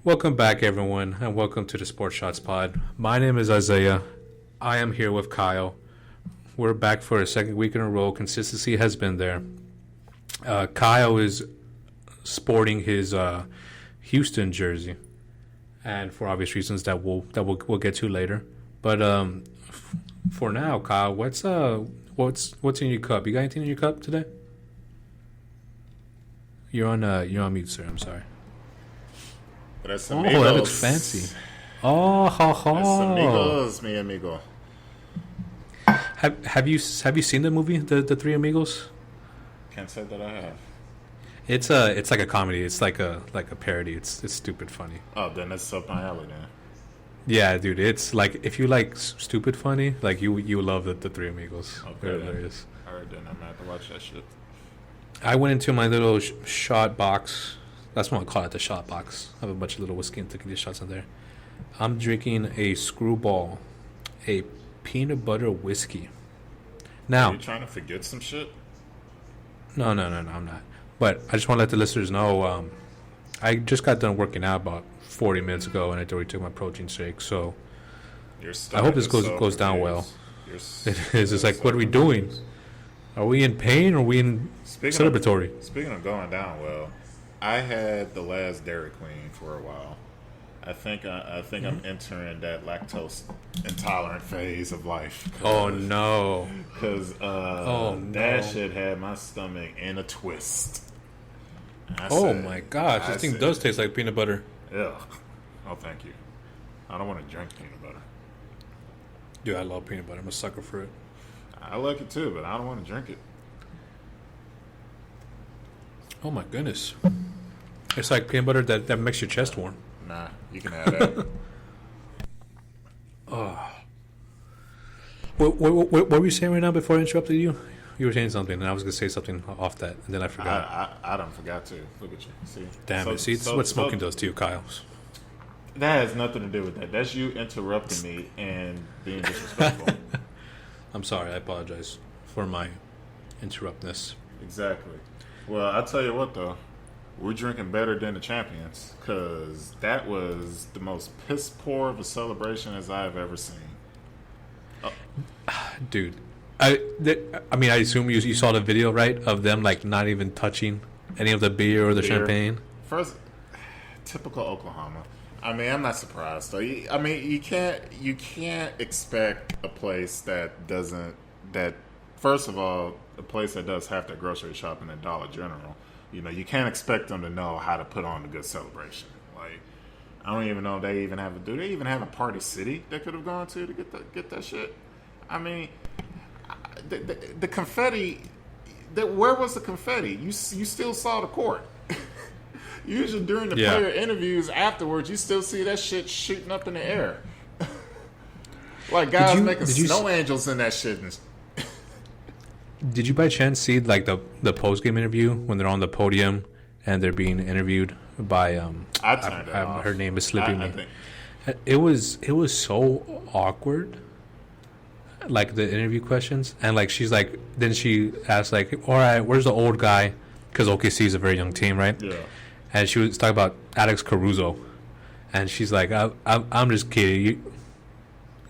Welcome back, everyone, and welcome to the Sports Shots Pod. My name is Isaiah. I am here with Kyle. We're back for a second week in a row. Consistency has been there. Kyle is sporting his Houston jersey, and for obvious reasons that we'll get to later. But for now, Kyle, what's in your cup? You got anything in your cup today? You're on mute, sir. I'm sorry. That's amigos. Oh, that looks fancy. Oh, ha ha. That's amigos, mi amigo. Have you seen the movie, the Three Amigos? Can't say that I have. It's like a comedy. It's like a parody. It's stupid funny. Oh, then that's up my alley then. Yeah, dude. It's like if you like stupid funny, like you love the Three Amigos. Okay, they're hilarious. All right, then I'm gonna have to watch that shit. I went into my little shot box. That's what I call it, the shot box. I have a bunch of little whiskey and tequila shots in there. I'm drinking a Screwball, a peanut butter whiskey. Now, are you trying to forget some shit? No, I'm not. But I just want to let the listeners know, I just got done working out about 40 minutes ago, and I already took my protein shake. So I hope this goes down well. It is. It's like, what are we doing? Are we in pain or are we in celebratory? Speaking of going down well, I had the last Dairy Queen for a while. I think I'm entering that lactose intolerant phase of life. Oh no! Because that shit had my stomach in a twist. My gosh, this thing does taste like peanut butter. Ugh. Oh, thank you. I don't want to drink peanut butter. Dude, I love peanut butter. I'm a sucker for it. I like it too, but I don't want to drink it. Oh my goodness. It's like peanut butter that makes your chest warm. Nah, you can have that. What were you saying right now before I interrupted you? You were saying something, and I was going to say something off that, and then I forgot. I don't forgot to. Look at you. See? Damn it. See, this is what smoking does to you, Kyle. That has nothing to do with that. That's you interrupting me and being disrespectful. I'm sorry. I apologize for my interruptness. Exactly. Well, I'll tell you what, though. We're drinking better than the champions, because that was the most piss poor of a celebration as I've ever seen. Dude, I assume you saw the video, right, of them like not even touching any of the beer or the champagne. First, typical Oklahoma. I mean, I'm not surprised though. I mean, you can't expect a place that doesn't first of all, a place that does have their grocery shopping at Dollar General. You know, you can't expect them to know how to put on a good celebration. Like, I don't even know if they even have do they even have a Party City they could have gone to get that shit? I mean, the confetti. Where was the confetti? You still saw the court. Usually during the player interviews afterwards, you still see that shit shooting up in the air. Like guys making snow angels in that shit. Did you by chance see like the post game interview when they're on the podium and they're being interviewed by I turned it off. Her name is slipping me. It was so awkward. Like the interview questions, and like she's like, then she asked like, all right, where's the old guy? Because OKC is a very young team, right? Yeah. And she was talking about Alex Caruso, and she's like, I'm just kidding.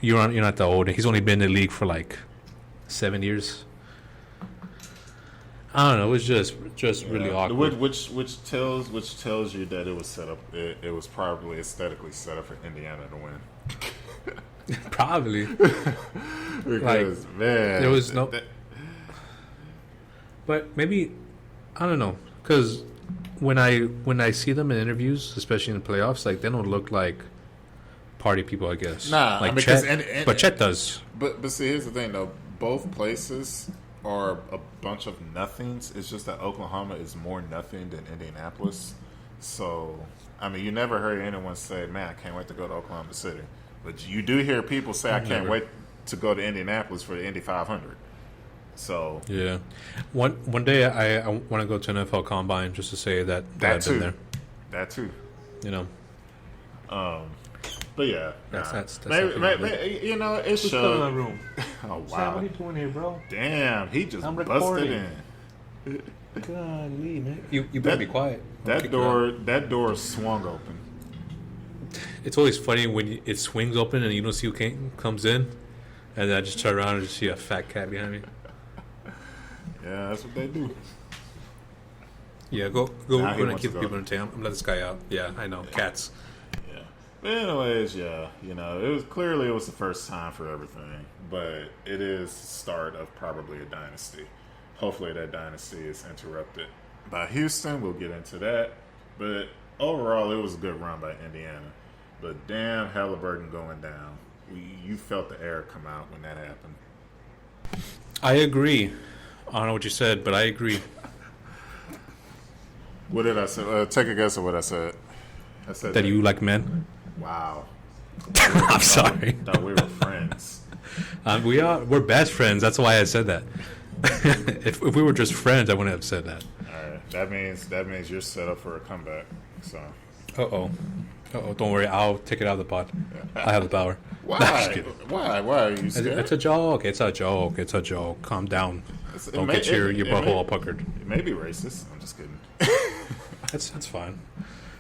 You're not that old. He's only been in the league for like 7 years. I don't know. It was just really awkward. Which tells you that it was set up. It was probably aesthetically set up for Indiana to win. Probably. Because man, there was no. But maybe I don't know, because when I see them in interviews, especially in the playoffs, like they don't look like party people. I guess. Nah, like Chet, but Chet does. But see, here's the thing though. Both places are a bunch of nothings. It's just that Oklahoma is more nothing than Indianapolis. So I mean, you never heard anyone say, "Man, I can't wait to go to Oklahoma City." But you do hear people say, "I can't wait to go to Indianapolis for the Indy 500." So yeah, one day I want to go to an NFL Combine just to say that I've been there. That too. You know. But yeah, that's maybe, you know, it shows. Go in the room. Oh wow! Sam, what are you doing here, bro? Damn, he just busted in. Golly, man. You better be quiet. That door swung open. It's always funny when it swings open and you don't see who comes in, and then I just turn around and just see a fat cat behind me. Yeah, that's what they do. Yeah, go and keep people in town. I'm let this guy out. Yeah, I know. Cats. Yeah. But anyways, yeah, it was the first time for everything, but it is the start of probably a dynasty. Hopefully that dynasty is interrupted by Houston. We'll get into that. But overall, it was a good run by Indiana. But damn, Haliburton going down. You felt the air come out when that happened. I agree. I don't know what you said, but I agree. What did I say? Take a guess at what I said. I said that you like men. Wow. I'm sorry. Thought we were friends. We're best friends. That's why I said that. if we were just friends, I wouldn't have said that. All right. That means you're set up for a comeback. So. Uh-oh. Don't worry. I'll take it out of the pot. I have the power. Why? No, Why? Why are you scared? It's a joke. It's a joke. Calm down. Don't get your butthole all puckered. It may be racist. I'm just kidding. That's fine.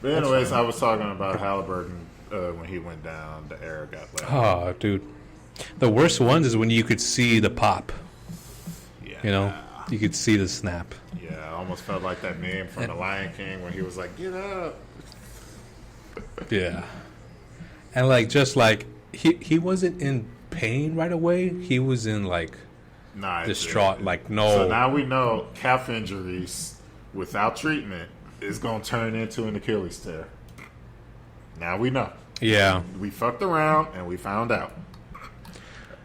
But anyways, I was talking about Haliburton when he went down. The air got let out. Oh, dude. The worst ones is when you could see the pop. Yeah. You could see the snap. Yeah, I almost felt like that meme from The Lion King when he was like, "Get up." Yeah. And just he wasn't in pain right away. He was in distraught. No. So now we know calf injuries without treatment is going to turn into an Achilles tear. Now we know. Yeah. We fucked around and we found out.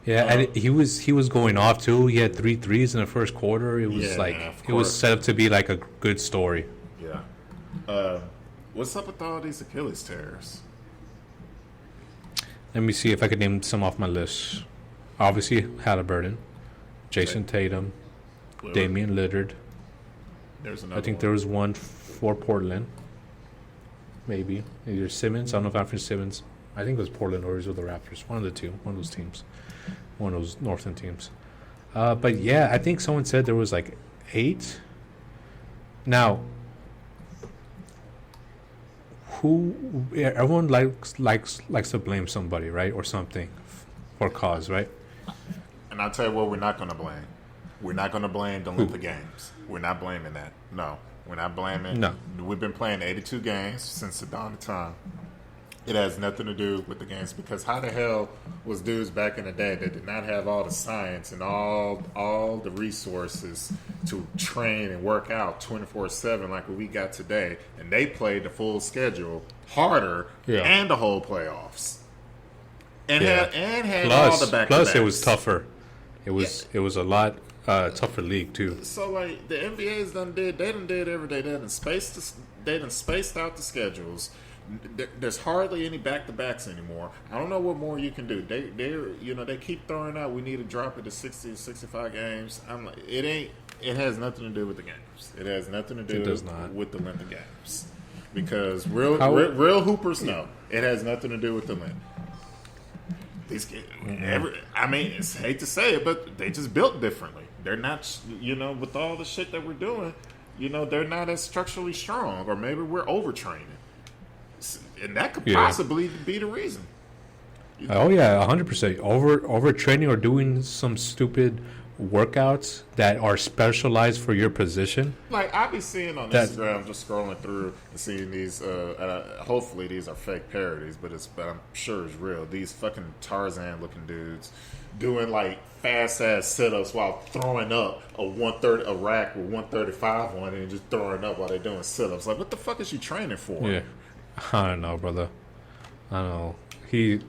Yeah, and he was going off too. He had 3 threes in the first quarter. It was it was set up to be like a good story. Yeah. What's up with all these Achilles tears? Let me see if I could name some off my list. Obviously, Haliburton, Jason Tatum, Damian Lillard. There's another. I think there was one for Portland. Maybe either Simmons. I don't know if Anthony Simmons. I think it was Portland or it was the Raptors. One of the two. One of those teams. One of those Northern teams. But yeah, I think someone said there was 8. Now, everyone likes to blame somebody, right, or something, for cause, right? And I'll tell you what, we're not going to blame. We're not going to blame the Olympic Games. We're not blaming that. No, we're not blaming. No, we've been playing 82 games since the dawn of time. It has nothing to do with the games because how the hell was dudes back in the day that did not have all the science and all the resources to train and work out 24/7 like what we got today, and they played the full schedule harder and the whole playoffs and had plus, all the back. Plus, it was tougher. It was a lot tougher league too. So the NBA's done did every day. They done spaced out the schedules. There's hardly any back-to-backs anymore. I don't know what more you can do. They keep throwing out we need to drop it to 60, 65 games. I'm like, it has nothing to do with the games. It has nothing to do with the length of games. Because real hoopers know it has nothing to do with the length. These it's hate to say it, but they just built differently. They're not, with all the shit that we're doing, they're not as structurally strong, or maybe we're overtraining. And that could possibly be the reason. Oh yeah, 100%. Overtraining or doing some stupid workouts that are specialized for your position. I be seeing on Instagram, just scrolling through and seeing these. Hopefully these are fake parodies, but I'm sure it's real. These fucking Tarzan-looking dudes doing fast ass sit-ups while throwing up a rack with 135 on it and just throwing up while they're doing sit-ups. What the fuck is you training for? Yeah. I don't know, brother. I don't know. He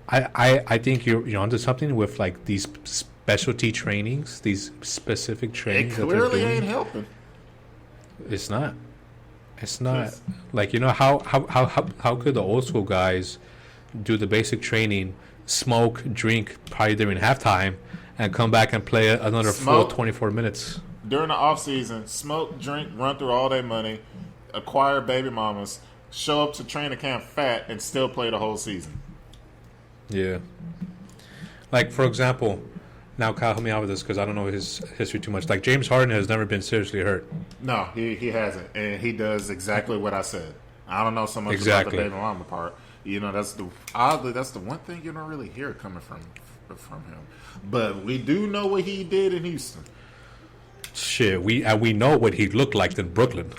I think you're onto something with these specialty trainings, these specific trainings. It clearly ain't helping. It's not. It's not. How could the old school guys do the basic training, smoke, drink probably during halftime, and come back and play another full 24 minutes during the off season? Smoke, drink, run through all their money. Acquire baby mamas, show up to training camp fat, and still play the whole season. Yeah. For example, now Kyle, help me out with this because I don't know his history too much. James Harden has never been seriously hurt. No, he hasn't, and he does exactly what I said. I don't know so much about the baby mama part. You know, that's the one thing you don't really hear coming from him. But we do know what he did in Houston. Shit, we know what he looked like in Brooklyn.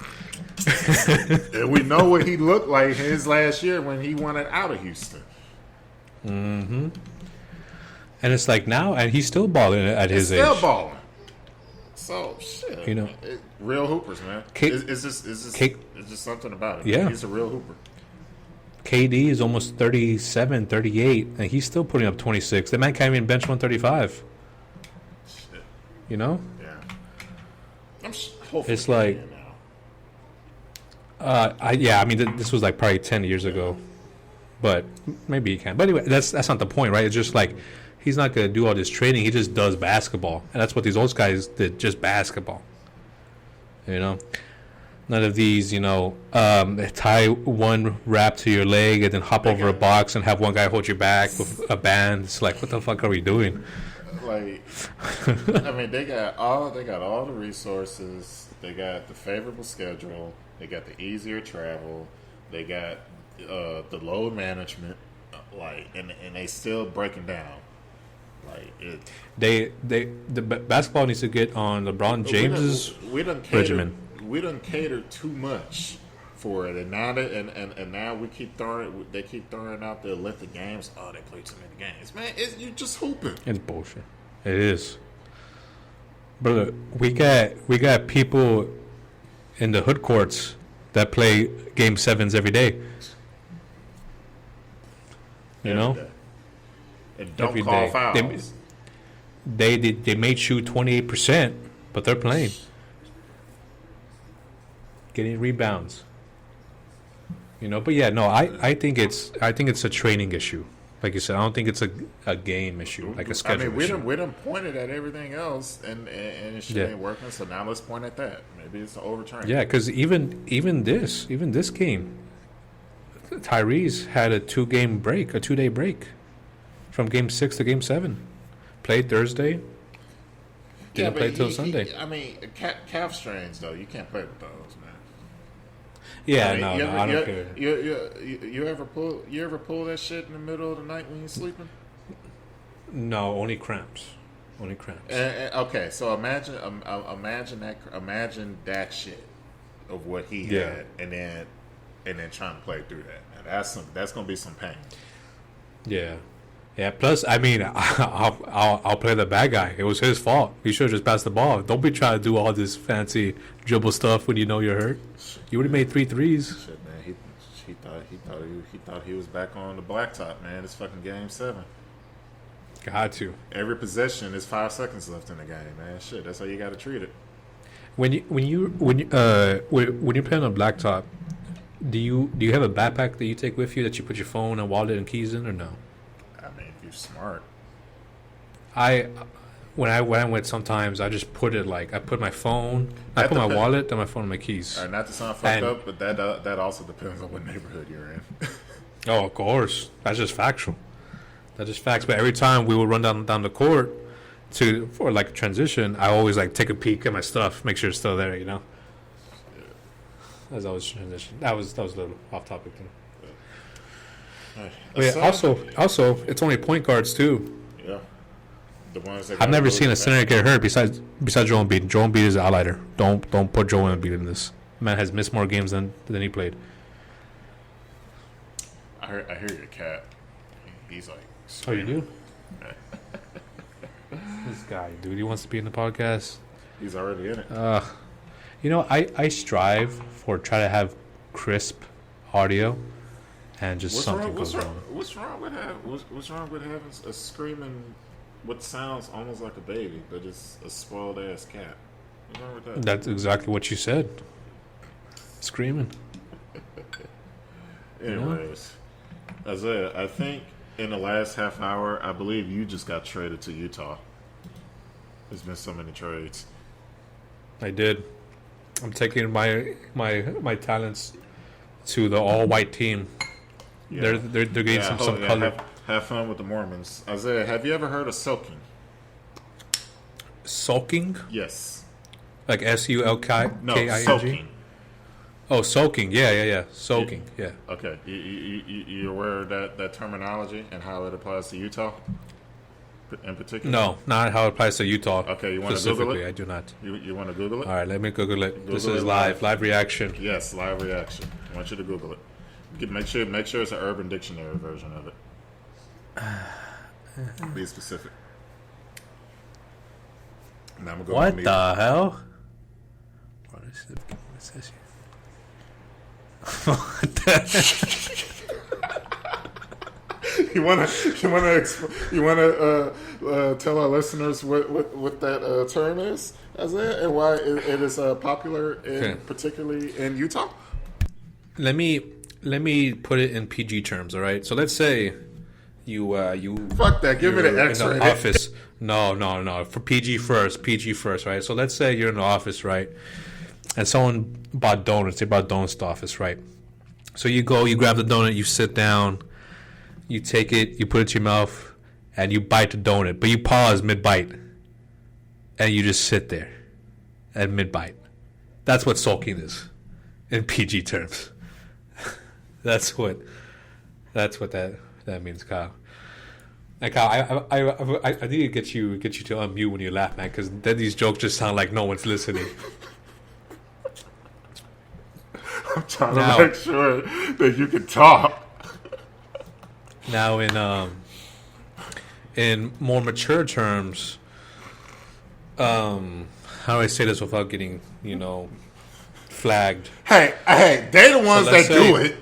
And we know what he looked like his last year when he wanted out of Houston. Mm-hmm. And it's like now, and he's still balling at his age. Still balling. So shit, you know, real hoopers, man. It's just something about it. Yeah, he's a real hooper. KD is almost 37, 38, and he's still putting up 26. The man can't even bench 135. Shit. You know? Yeah. It's like, I mean, this was like probably 10 years ago, but maybe he can. But anyway, that's not the point, right? It's just like he's not going to do all this training. He just does basketball, and that's what these old guys did, just basketball. You know? None of these, you know, tie one wrap to your leg and then hop over a box and have one guy hold your back with a band. It's like, what the fuck are we doing? Like, I mean, they got all the resources. They got the favorable schedule. They got the easier travel. They got the load management. Like, and they still breaking down. Like it. The basketball needs to get on LeBron James's regimen. We done catered too much for it, and now now they keep throwing out the Olympic games. Oh, they play too many games, man. You just hooping. It's bullshit. It is, brother. We got people in the hood courts that play game 7s every day. You know, and don't every call day. Fouls. They may shoot 28%, but they're playing. Getting rebounds, you know, but yeah, no, I think it's a training issue, like you said. I don't think it's a game issue, like a schedule. I mean, we done pointed at everything else, and it shit ain't working. So now let's point at that. Maybe it's an overtraining. Yeah, because even this game, Tyrese had a 2-day break, from game 6 to game 7. Played Thursday. Didn't play till Sunday. I mean, calf strains though, you can't play with those, man. Yeah, I mean, I don't care. You ever pull that shit in the middle of the night when you're sleeping? No, only cramps. Okay, so imagine that shit of what he had, and then trying to play through that. Now that's gonna be some pain. Yeah. Yeah. Plus, I mean, I'll play the bad guy. It was his fault. He should have just passed the ball. Don't be trying to do all this fancy dribble stuff when you know you're hurt. You would have made 3 threes. Shit, man. He thought he was back on the blacktop, man. It's fucking game 7. Got to. Every possession is 5 seconds left in the game, man. Shit, that's how you got to treat it. When you're playing on blacktop, do you have a backpack that you take with you that you put your phone and wallet and keys in, or no? I mean, if you're smart. When I went, sometimes I just put it like I put my phone, I put my wallet, then my phone and my keys. All right, not to sound fucked up, but that also depends on what neighborhood you're in. Oh, of course, that's just factual. That's just facts. But every time we would run down the court for like a transition, I always like take a peek at my stuff, make sure it's still there. You know. Yeah. As I was transition, that was a little off topic. Yeah. Also, it's only point guards too. Yeah. The ones that I've never seen a center get hurt besides Joel Embiid. Joel Embiid is an outlier. Don't put Joel Embiid in this. Man has missed more games than he played. I hear your cat. He's like. Oh, you do? This guy, dude, he wants to be in the podcast. He's already in it. You know, I strive for try to have crisp audio, and just something goes wrong. What's wrong with having a screaming, what sounds almost like a baby, but it's a spoiled ass cat? What's wrong with that? That's exactly what you said. Screaming. Anyways, Isaiah, I think in the last half hour, I believe you just got traded to Utah. There's been so many trades. I did. I'm taking my talents to the all-white team. Yeah. They're getting some color. Have fun with the Mormons. Isaiah, have you ever heard of sulking? Sulking? Yes. Like SULKING? No, sulking. Oh, soaking. Yeah. Soaking. Yeah. Okay, you aware of that terminology and how it applies to Utah in particular? No, not how it applies to Utah. Okay, you want to Google it? I do not. You want to Google it? All right, let me Google it. Google This it is live reaction. Yes, live reaction. I want you to Google it. Make sure it's an Urban Dictionary version of it. Be specific. Now I'm gonna go What on the hell? What is it? What says here? What the- You wanna tell our listeners what that term is, Isaiah, and why it is popular, particularly in Utah? Let me put it in PG terms. All right. So let's say you Fuck that. Give me the X in the rated. office. No. For PG first, right? So let's say you're in the office, right? And someone bought donuts. They brought donuts to the office, right? So you go, you grab the donut, you sit down, you take it, you put it to your mouth, and you bite the donut. But you pause mid-bite, and you just sit there at mid-bite. That's what sulking is in PG terms. That's what that means, Kyle. And Kyle, I need to get you to unmute when you laugh, man, because then these jokes just sound like no one's listening. I'm trying to make sure that you can talk. Now, in more mature terms, how do I say this without getting flagged? Hey, they the ones that do it.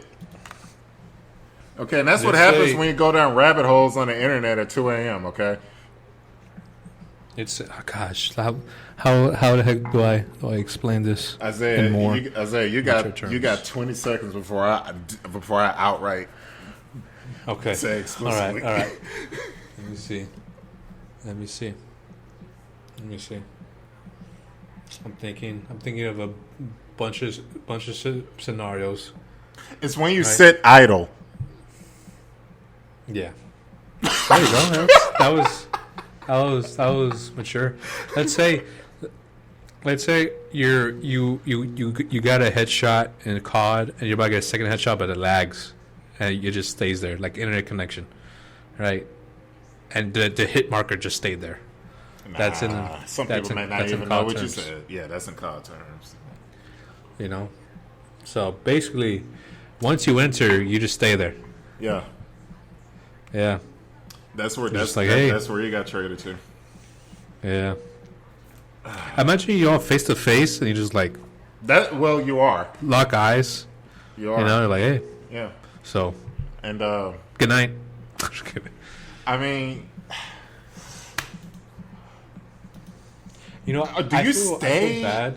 Okay, and that's what happens say, when you go down rabbit holes on the internet at 2 a.m., okay? It's gosh, how the heck do I explain this? Isaiah, in more you got 20 seconds before I outright say explicitly. All right. Let me see. I'm thinking of a bunch of scenarios. It's when you sit idle. Yeah. There you go. That was mature. Let's say you got a headshot in a COD and you're about to get a second headshot, but it lags and it just stays there like internet connection, right? And the hit marker just stayed there. That's in some that's people in, may not that's even in know COD what terms. you said. Yeah, that's in COD terms. So basically, once you enter, you just stay there. Yeah. Yeah. That's where that's where you got traded to. Yeah. Imagine you all face to face and you just like that. Well, you are lock eyes. You are. You're like, hey. Yeah. So. And good night. Just kidding. I mean, do you stay? I feel bad.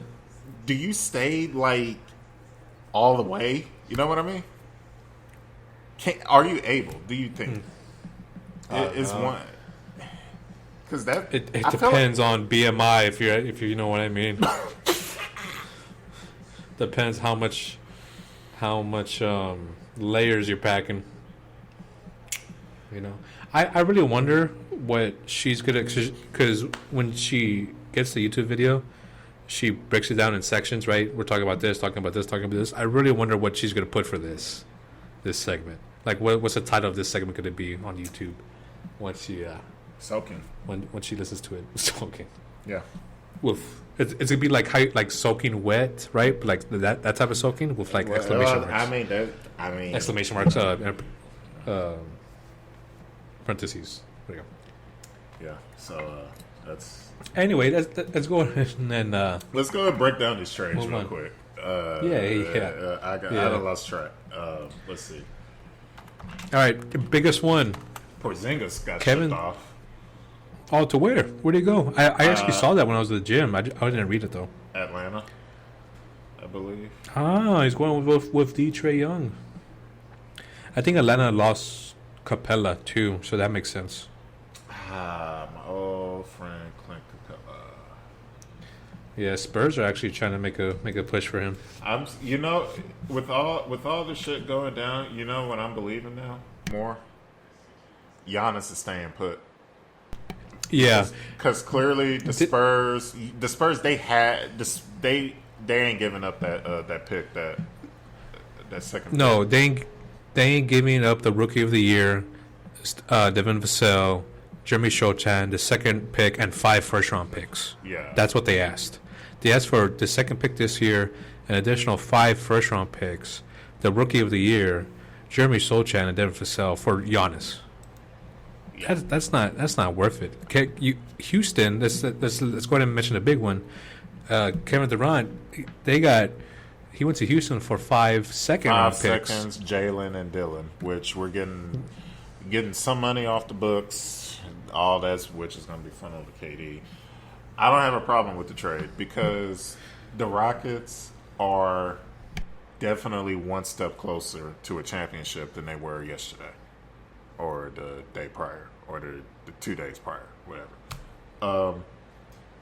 Do you stay like all the way? You know what I mean? Are you able? Do you think? Is one because that it depends on BMI if you know what I mean. Depends how much layers you're packing. I really wonder what she's gonna, because when she gets the YouTube video, she breaks it down in sections. Right, we're talking about this, talking about this, talking about this. I really wonder what she's gonna put for this segment. Like, what's the title of this segment going to be on YouTube? Once she soaking. When she listens to it, soaking. Yeah. It's gonna be like soaking wet, right? But like that type of soaking with like exclamation marks. I mean exclamation marks. Parentheses. There you go. Yeah. So that's. Anyway, let's go and then. Let's go and break down these trades real quick. I done lost track. Let's see. All right, the biggest one. Porzingis got Kevin shipped off. Oh, to where? Where'd he go? I actually saw that when I was at the gym. I didn't read it though. Atlanta, I believe. He's going with D. Trey Young. I think Atlanta lost Capella too, so that makes sense. My old friend Clint Capella. Yeah, Spurs are actually trying to make a push for him. With all the shit going down, what I'm believing now more. Giannis is staying put. Yeah, because clearly the Spurs, they ain't giving up that pick that That second. No, pick. they ain't giving up the Rookie of the Year, Devin Vassell, Jeremy Shohei, the second pick, and 5 first-round picks. Yeah. That's what they asked. They asked for the second pick this year, an additional 5 first-round picks, the Rookie of the Year, Jeremy Shohei, and Devin Vassell for Giannis. Yeah. That's not worth it. Houston, let's go ahead and mention the big one. Kevin Durant, he went to Houston for 5 second-round picks. 5 seconds, Jalen and Dylan, which we're getting some money off the books. All that's which is going to be funneled to KD. I don't have a problem with the trade because the Rockets are definitely one step closer to a championship than they were yesterday, or the day prior, or the 2 days prior, whatever.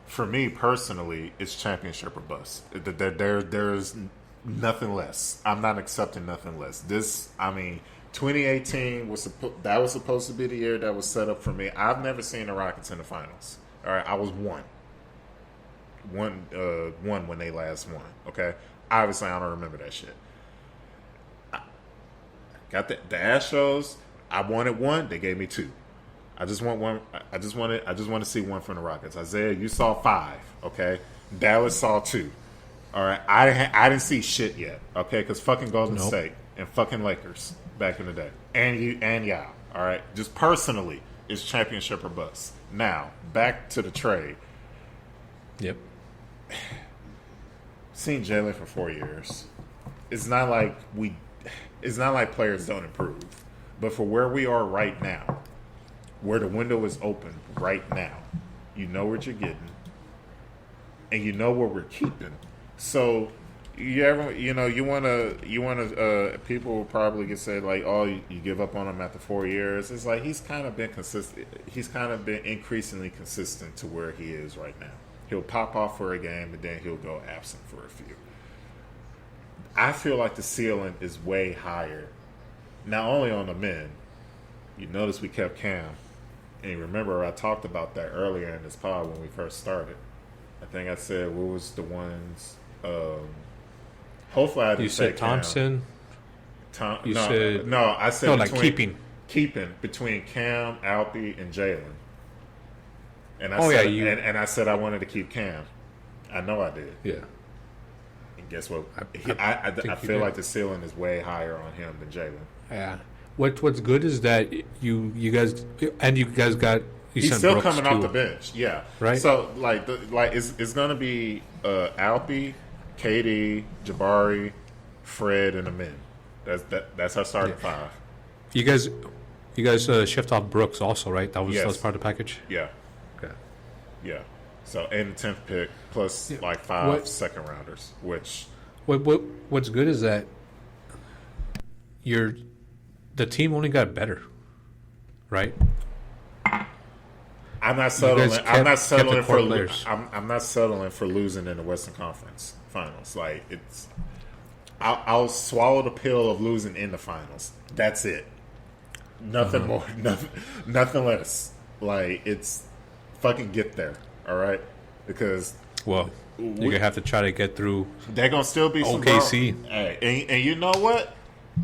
For me personally, it's championship or bust. There's nothing less. I'm not accepting nothing less. 2018 was supposed to be the year that was set up for me. I've never seen the Rockets in the finals. All right, I was one when they last won. Okay, obviously I don't remember that shit. Got the Astros. I wanted 1. They gave me 2. I just want 1. I just want to see 1 from the Rockets. Isaiah, you saw 5. Okay, Dallas saw 2. All right, I didn't see shit yet. Okay, because fucking Golden State and fucking Lakers back in the day, and y'all. All right, just personally, it's championship or bust. Now back to the trade. Yep. Seen Jalen for 4 years. It's not like players don't improve, but for where we are right now, where the window is open right now, you know what you're getting, and you know what we're keeping. So you want to people will probably get said like, oh, you give up on him after 4 years. It's like he's kind of been consistent. He's kind of been increasingly consistent to where he is right now. He'll pop off for a game, and then he'll go absent for a few. I feel like the ceiling is way higher. Not only on the men. You notice we kept Cam. And you remember I talked about that earlier in this pod when we first started. I think I said, what was the ones... hopefully I didn't say said Thompson. I said keeping between Cam, Alpi, and Jalen. And I said I wanted to keep Cam. I know I did. Yeah. And guess what? I feel like the ceiling is way higher on him than Jalen. Yeah. What's good is that you guys got. He's still coming off the bench. Yeah. Right. So it's gonna be Alpi, KD, Jabari, Fred, and the men. That's our starting 5. You guys shift off Brooks also, right? That was part of the package. Yeah. Okay. Yeah. So and the 10th pick plus 5 second rounders. Which what's good is that the team only got better, right? I'm not settling. I'm not settling for losing in the Western Conference Finals. Like I'll swallow the pill of losing in the finals. That's it. Nothing more. Nothing less. Like it's fucking get there. All right, because you're gonna have to try to get through. They're gonna still be some OKC. Hey, and you know what?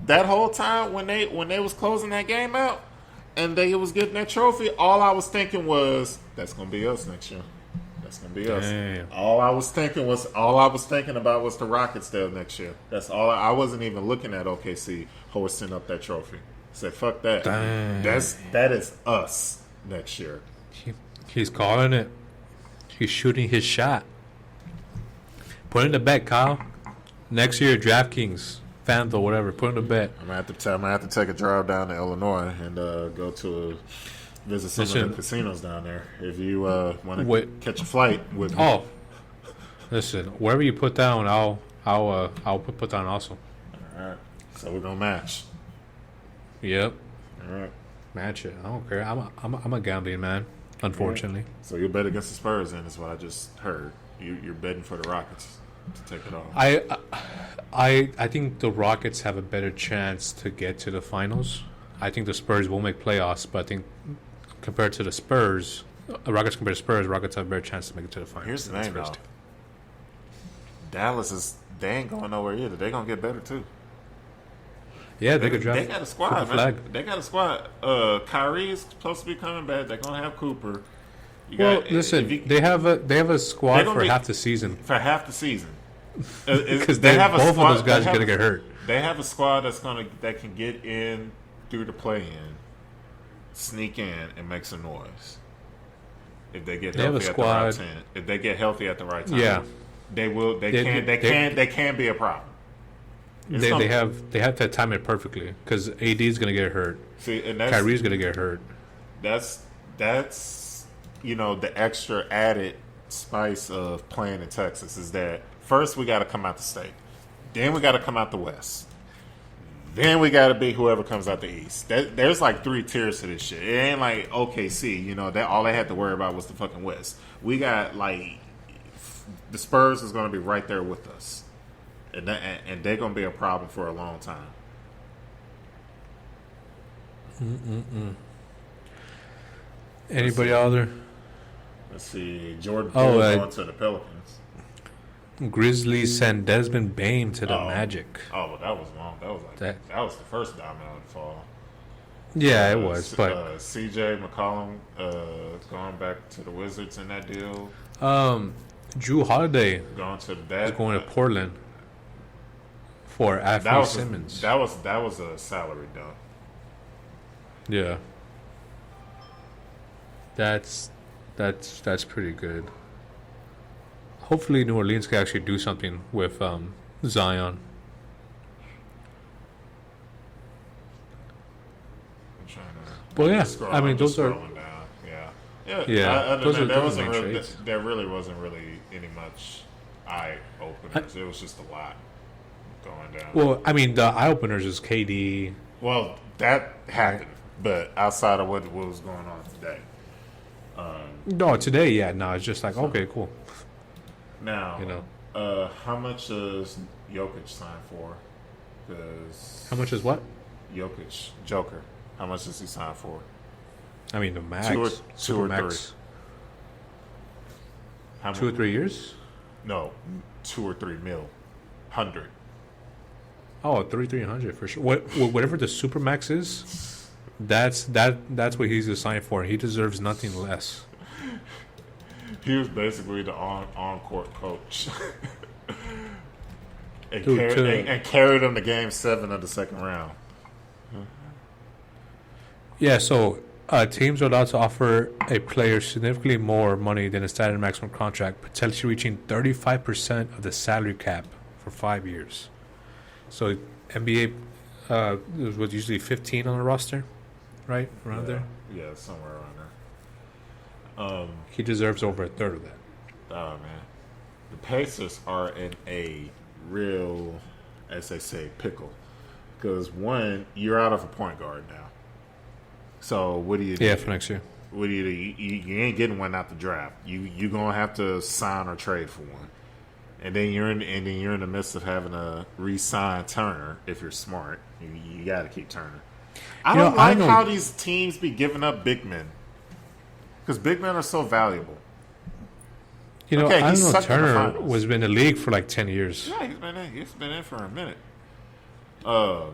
That whole time when they was closing that game out. And they was getting that trophy. All I was thinking was, that's gonna be us next year. That's gonna be us. Damn. All I was thinking about was the Rockets there next year. That's all. I wasn't even looking at OKC hoisting up that trophy. I said, fuck that. Damn. That is us next year. He's calling it. He's shooting his shot. Put in the bet, Kyle. Next year, DraftKings. FanDuel, whatever. Put in a bet. I'm gonna have to take a drive down to Illinois and go to visit some of the casinos down there. If you want to catch a flight with me. Oh, listen. Wherever you put down, I'll put down also. All right. So we're gonna match. Yep. All right. Match it. I don't care. I'm a gambling man. Unfortunately. Right. So you bet against the Spurs, then is what I just heard. You're betting for the Rockets to take it off. I think the Rockets have a better chance to get to the finals. I think the Spurs will make playoffs, but I think compared to the Spurs, Rockets compared to Spurs, Rockets have a better chance to make it to the finals. Here's the thing, though. Dallas they ain't going nowhere either. They're gonna get better too. Yeah, they could draft. They got a squad, Cooper man. Flag. They got a squad. Kyrie is supposed to be coming back. They're gonna have Cooper. Listen, they have a squad for half the season. For half the season, Because both of those guys are gonna get hurt. They have a squad that can get in through the play-in, sneak in, and make some noise. If they get healthy at the right time, if they get healthy at the right time, yeah, they will. They can be a problem. They have to time it perfectly because AD is gonna get hurt. See, and Kyrie's gonna get hurt. That's the extra added spice of playing in Texas is that first we got to come out the state, then we got to come out the West, then we got to be whoever comes out the East. There's like 3 tiers to this shit. It ain't like OKC, that all they had to worry about was the fucking West. We got like the Spurs is going to be right there with us, and they're going to be a problem for a long time. Anybody out there? Let's see. Jordan Poole going to the Pelicans. Grizzlies sent Desmond Bane to the Magic. Oh, but that was long. That was that was the first domino to fall. Yeah, it was. But C.J. McCollum going back to the Wizards in that deal. Drew Holiday is going to Portland for Anthony Simmons. That was a salary dump. Yeah. That's pretty good. Hopefully New Orleans can actually do something with Zion. I'm trying to. Well, yeah. I mean, those are. Yeah. Trades. There really wasn't any much eye openers. It was just a lot going down. Well, I mean, the eye openers is KD. Well, that happened, but outside of what was going on today. No, today, yeah. No, it's just like, okay, cool. Now, how much does Jokic sign for? How much is what? Joker. How much does he sign for? I mean, the max. Two or max. 3. 2 or 3 years? No, 2 or 3 mil. 100. Oh, 300 for sure. Whatever the super max is, that's what he's assigned for. He deserves nothing less. He was basically the on-court coach. and carried him to Game 7 of the second round. Yeah, so teams are allowed to offer a player significantly more money than a standard maximum contract, potentially reaching 35% of the salary cap for 5 years. So NBA was usually 15 on the roster, right? Around there? Yeah, somewhere around there. He deserves over a third of that. Oh, man. The Pacers are in a real, as they say, pickle. Because, one, you're out of a point guard now. So, what do you do? Yeah, for next year. What do you do? You ain't getting one out the draft. You're going to have to sign or trade for one. And then you're in the midst of having to re-sign Turner if you're smart. You got to keep Turner. I don't like how these teams be giving up big men. Because big men are so valuable. I don't know. Turner was been in the league for like 10 years. Yeah, he's been in for a minute. But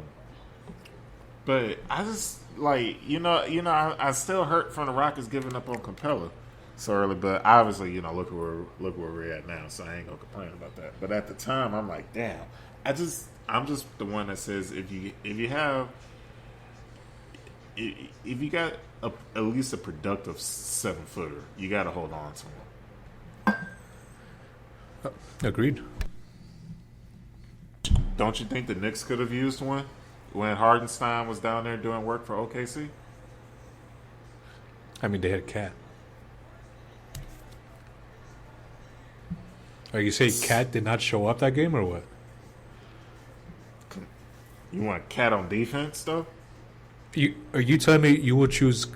I just I still hurt from the Rockets giving up on Capella so early. But obviously, look where we're at now. So I ain't gonna complain about that. But at the time, I'm like, damn. I'm just the one that says if you got at least a productive 7-footer, you got to hold on to him. Agreed. Don't you think the Knicks could have used one when Hardenstein was down there doing work for OKC? I mean, they had Cat. Are you saying Cat did not show up that game or what? You want Cat on defense, though? Are you telling me you would choose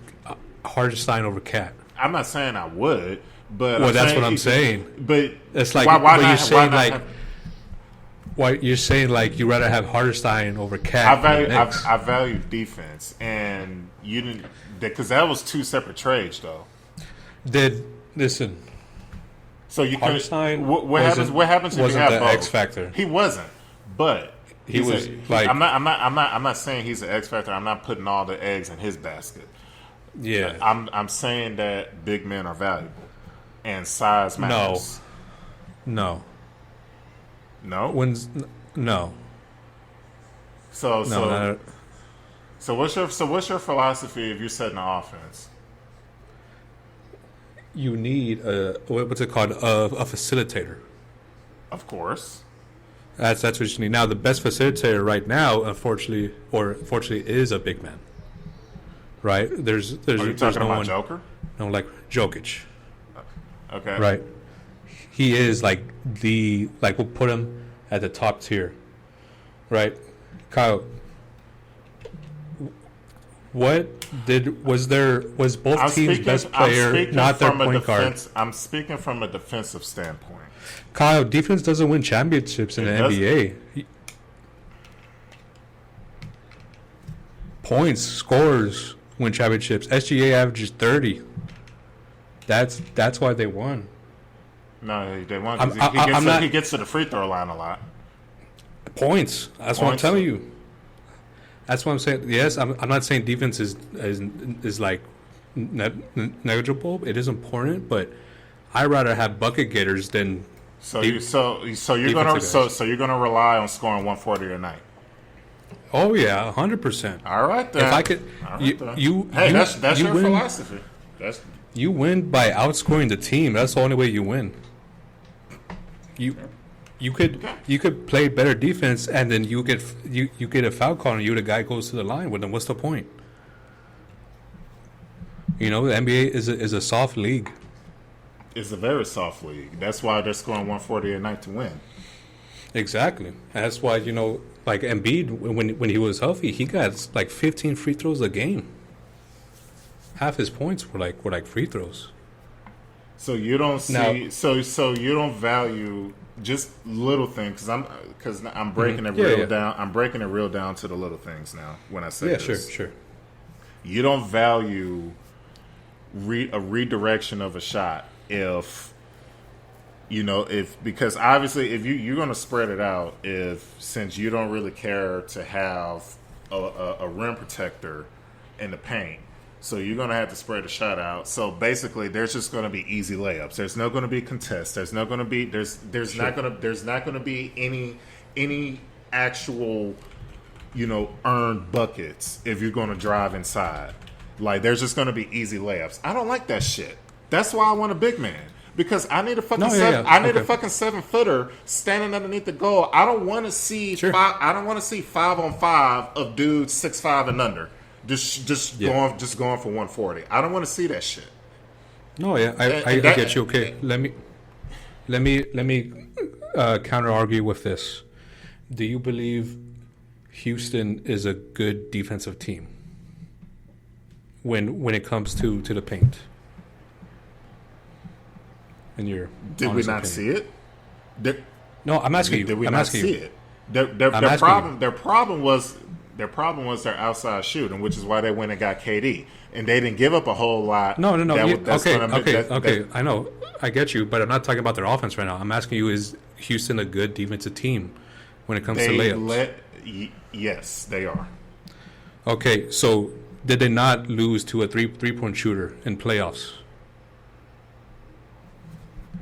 Hardenstein over Cat? I'm not saying I would, but that's what I'm saying. But it's like why you're saying you're saying like you rather have Hardenstein over Cat. I value defense, and you didn't because that was 2 separate trades, though. Listen? So you Hardenstein. What happens if you have both? X factor. He wasn't, but he was like. I'm not saying he's an X factor. I'm not putting all the eggs in his basket. Yeah. I'm saying that big men are valuable, and size matters. No. No. No. So No. what's your philosophy if you're setting an offense? You need what's it called? A facilitator. Of course. That's what you need. Now the best facilitator right now, unfortunately, is a big man. Right? There's Are you talking no about one, Joker? No, like Jokic. Okay. Right. He is like we'll put him at the top tier. Right? Kyle, was both teams' best player not their point guard? I'm speaking from a defensive standpoint. Kyle, defense doesn't win championships in the NBA. Points, scores win championships. SGA averages 30. That's why they won. No, they won because he gets to the free throw line a lot. Points. That's what I'm telling you. That's what I'm saying. Yes, I'm not saying defense is like negligible. It is important, but I'd rather have bucket getters than. So you're gonna rely on scoring 140 a night. Oh yeah, 100%. All right then. If I could, that's your philosophy. You win by outscoring the team. That's the only way you win. You could play better defense, and then you get a foul call, and the guy goes to the line. Well, then what's the point? The NBA is a soft league. It's a very soft league. That's why they're scoring 140 a night to win. Exactly. That's why like Embiid when he was healthy, he got like 15 free throws a game. Half his points were like free throws. So you don't see so you don't value just little things because I'm breaking it down. I'm breaking it real down to the little things now. When I say this. Sure. You don't value a redirection of a shot because obviously if you're going to spread it out since you don't really care to have a rim protector in the paint. So you're going to have to spread the shot out. So basically, there's just going to be easy layups. There's not going to be contests. There's not going to be not going to be any actual earned buckets if you're going to drive inside. Like there's just going to be easy layups. I don't like that shit. That's why I want a big man because I need a fucking a fucking 7-footer standing underneath the goal. I don't want to see I don't want to see 5-on-5 of dudes 6'5" and under. Just going for 140. I don't want to see that shit. No, yeah, I get you. Okay, let me counter argue with this. Do you believe Houston is a good defensive team when it comes to the paint? In your did we not see it? No, I'm asking you. Did we not see it? Their problem was their outside shooting, which is why they went and got KD, and they didn't give up a whole lot. No. Okay. I know, I get you, but I'm not talking about their offense right now. I'm asking you: is Houston a good defensive team when it comes to layups? Yes, they are. Okay, so did they not lose to a three-point shooter in playoffs?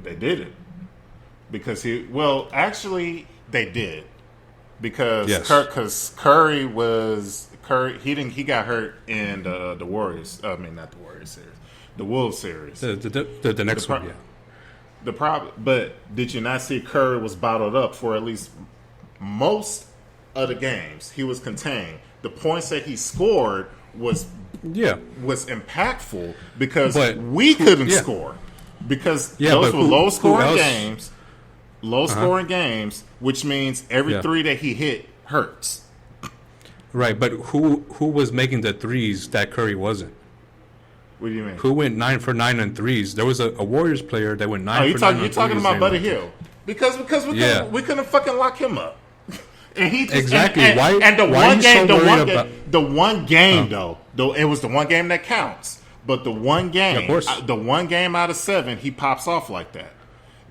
They didn't because actually they did. Because Curry he got hurt in the Warriors. I mean, not the Warriors series, the Wolves series. The next one, yeah. The problem, but did you not see Curry was bottled up for at least most of the games? He was contained. The points that he scored was impactful because we couldn't score because those were low scoring games. Low scoring games, which means every three that he hit hurts. Right, but who was making the threes that Curry wasn't? What do you mean? Who went 9 for 9 on threes? There was a Warriors player that went 9 for 9 on threes. You're talking about Buddy Hill. Because we couldn't fucking lock him up. And he just, exactly. And the one game, though, it was the one game that counts. But the one game, of course. The one game out of 7, he pops off like that.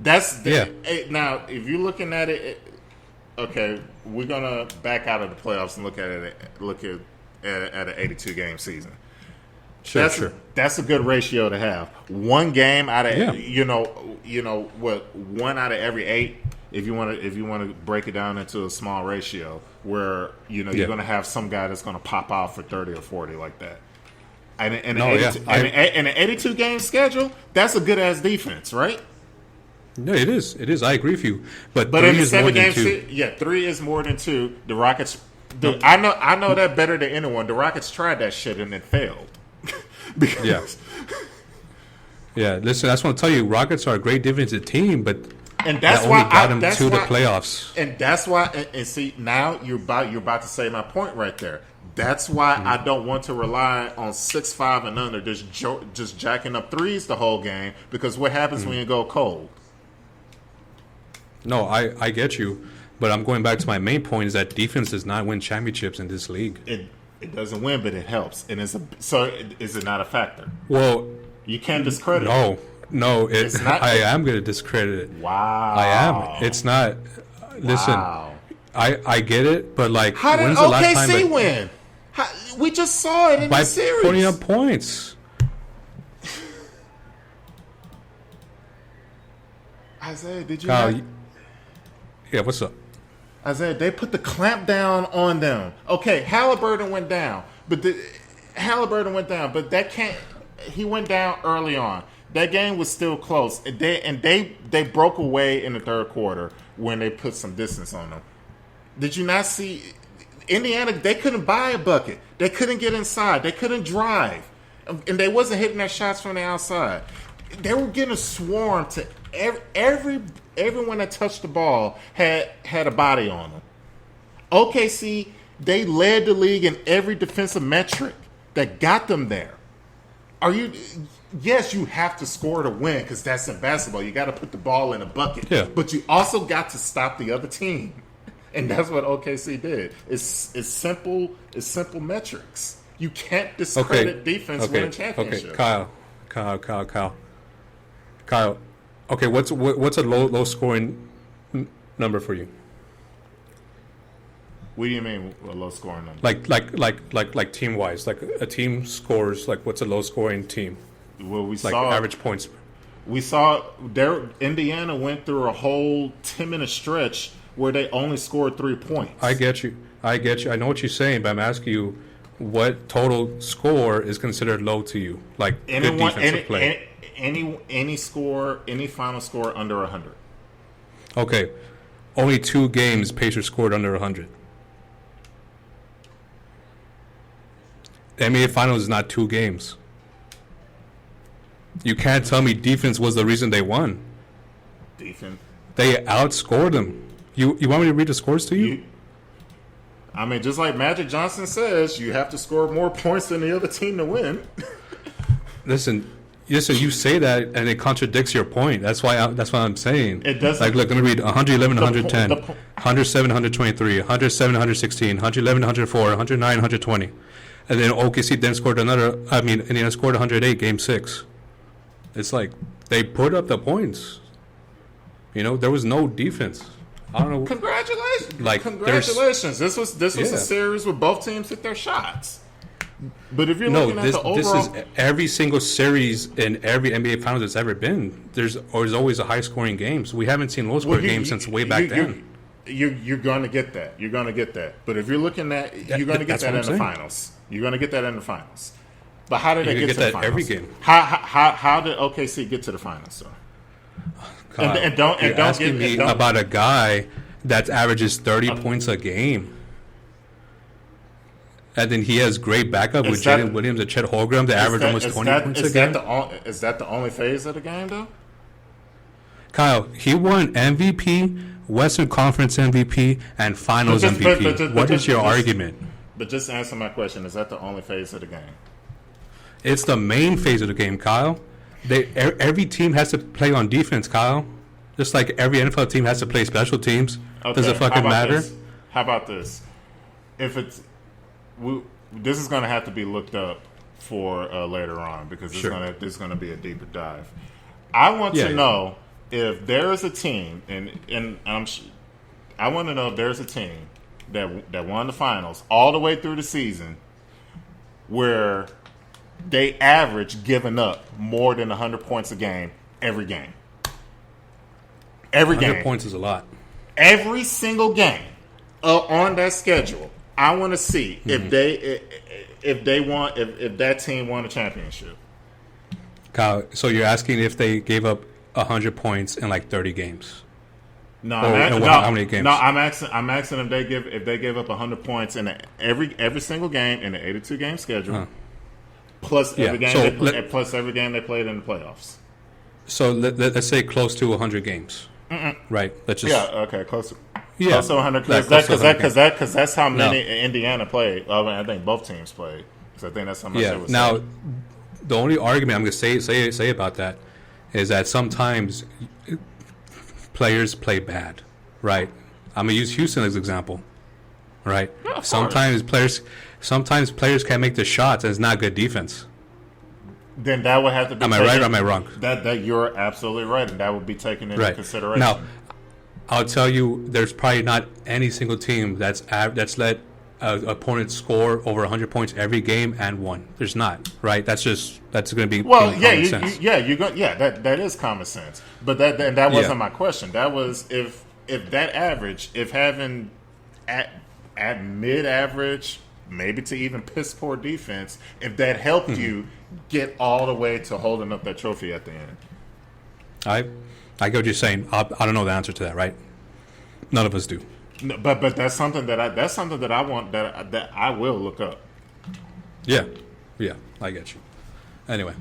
Now, if you're looking at it, Okay, we're gonna back out of the playoffs and look at an 82 game season. Sure. That's a good ratio to have. One game out of Yeah. one out of every 8. If you want to break it down into a small ratio, where you're going to have some guy that's going to pop out for 30 or 40 like that. And an 82 game schedule, that's a good ass defense, right? No, it is. It is. I agree with you. But in three the is more 7 than game, 2. 3 is more than 2. The Rockets. I know that better than anyone. The Rockets tried that shit and it failed. Yeah. Listen, I just want to tell you, Rockets are a great defensive team, but that's that why only got them to the playoffs. And that's why. And see, now you're about to say my point right there. That's why I don't want to rely on 6'5" and under just jacking up threes the whole game, because what happens when you go cold? No, I get you, but I'm going back to my main point: is that defense does not win championships in this league. It doesn't win, but it helps, and is it not a factor? Well, you can't discredit it. No, it's not. I am going to discredit it. Wow, I am. It's not. Listen, wow. I get it, but like, how did when's the last time OKC win? We just saw it in the series. By putting up points. Isaiah, did you? Kyle, yeah, what's up? Isaiah, they put the clamp down on them. Okay, Haliburton went down, but that can't. He went down early on. That game was still close. They broke away in the third quarter when they put some distance on them. Did you not see Indiana? They couldn't buy a bucket. They couldn't get inside. They couldn't drive, and they wasn't hitting their shots from the outside. They were getting swarmed to everyone that touched the ball had a body on them. OKC, they led the league in every defensive metric that got them there. Yes, you have to score to win, because that's in basketball. You got to put the ball in a bucket. Yeah. But you also got to stop the other team. And that's what OKC did. It's simple metrics. You can't discredit defense winning championships. Okay, Kyle. Okay, what's a low scoring number for you? What do you mean a low scoring number? Like team wise, like a team scores. Like, what's a low scoring team? Well, we like saw average points. We saw Indiana went through a whole 10-minute stretch where they only scored 3 points. I get you. I know what you're saying, but I'm asking you, what total score is considered low to you? Like, good defensive play. Any score, any final score under 100. Okay, only 2 games Pacers scored under 100. The NBA Finals is not 2 games. You can't tell me defense was the reason they won. Defense. They outscored them. You want me to read the scores to you? I mean, just like Magic Johnson says, you have to score more points than the other team to win. Listen, you say that, and it contradicts your point. That's why I'm saying. It doesn't. Like, look, let me read: 111, 110, 107, 123, 107, 116, 111, 104, 109, 120, and then OKC then scored another. Indiana scored 108, Game 6. It's like they put up the points. There was no defense. I don't know. Congratulations! This was a series where both teams hit their shots. But if you're looking at the overall, this is every single series in every NBA Finals that's ever been. There's always a high scoring game. So we haven't seen low scoring games since way back then. You're going to get that. You're going to get that. But if you're looking at, you're going to get that in the finals. You're going to get that in the finals. But how did they get to the finals? Every game. How did OKC get to the finals? So? Kyle, don't asking me about a guy that averages 30 points a game. And then he has great backup with Jalen Williams and Chet Holmgren that average almost 20 points a game. Is that the only phase of the game, though? Kyle, he won MVP, Western Conference MVP, and Finals MVP. What is your argument? But just answer my question. Is that the only phase of the game? It's the main phase of the game, Kyle. Every team has to play on defense, Kyle. Just like every NFL team has to play special teams. Okay. Does it fucking matter? How about this? If it's... this is going to have to be looked up for later on, because this is going to be a deeper dive. I want to know if there is a team, and I want to know if there's a team that won the finals all the way through the season where they average giving up more than 100 points a game every game. Every 100 game. points is a lot. Every single game on that schedule. I want to see if that team won a championship. Kyle, so you're asking if they gave up 100 points in like 30 games? No, how many games? No, I'm asking if they give up 100 points in every single game in the 82 game schedule, plus every game plus every game they played in the playoffs. So let's say close to 100 games, right? Let's just close to 100 because that's how many Indiana played. I think both teams played. So I think that's how much. Yeah. Now, the only argument I'm going to say about that is that sometimes players play bad, right? I'm going to use Houston as an example, right? Yeah, sometimes players can't make the shots, and it's not good defense. Then that would have to be. Am I right or am I wrong? That you're absolutely right, and that would be taken into consideration. Now, I'll tell you, there's probably not any single team that's let opponents score over 100 points every game and won. There's not, right? That's going to be common sense. That is common sense. But that wasn't my question. That was if that average, if having at mid-average, maybe to even piss poor defense, if that helped you get all the way to holding up that trophy at the end. I get what you're saying. I don't know the answer to that, right? None of us do. No, but that's something that I want that I will look up. Yeah, I get you. Anyway,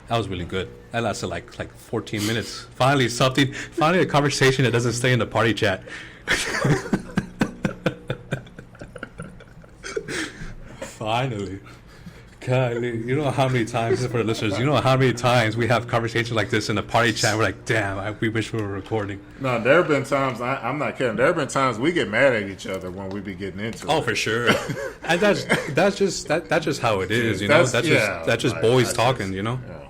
that was really good. That lasted like 14 minutes. Finally, a conversation that doesn't stay in the party chat. Finally. God, you know how many times, for the listeners, you know how many times we have conversations like this in the party chat. We're like, damn, we wish we were recording. No, there have been times, I'm not kidding, there have been times we get mad at each other when we be getting into it. Oh, for sure. And that's just how it is, you know? That's just boys talking, you know? Yeah.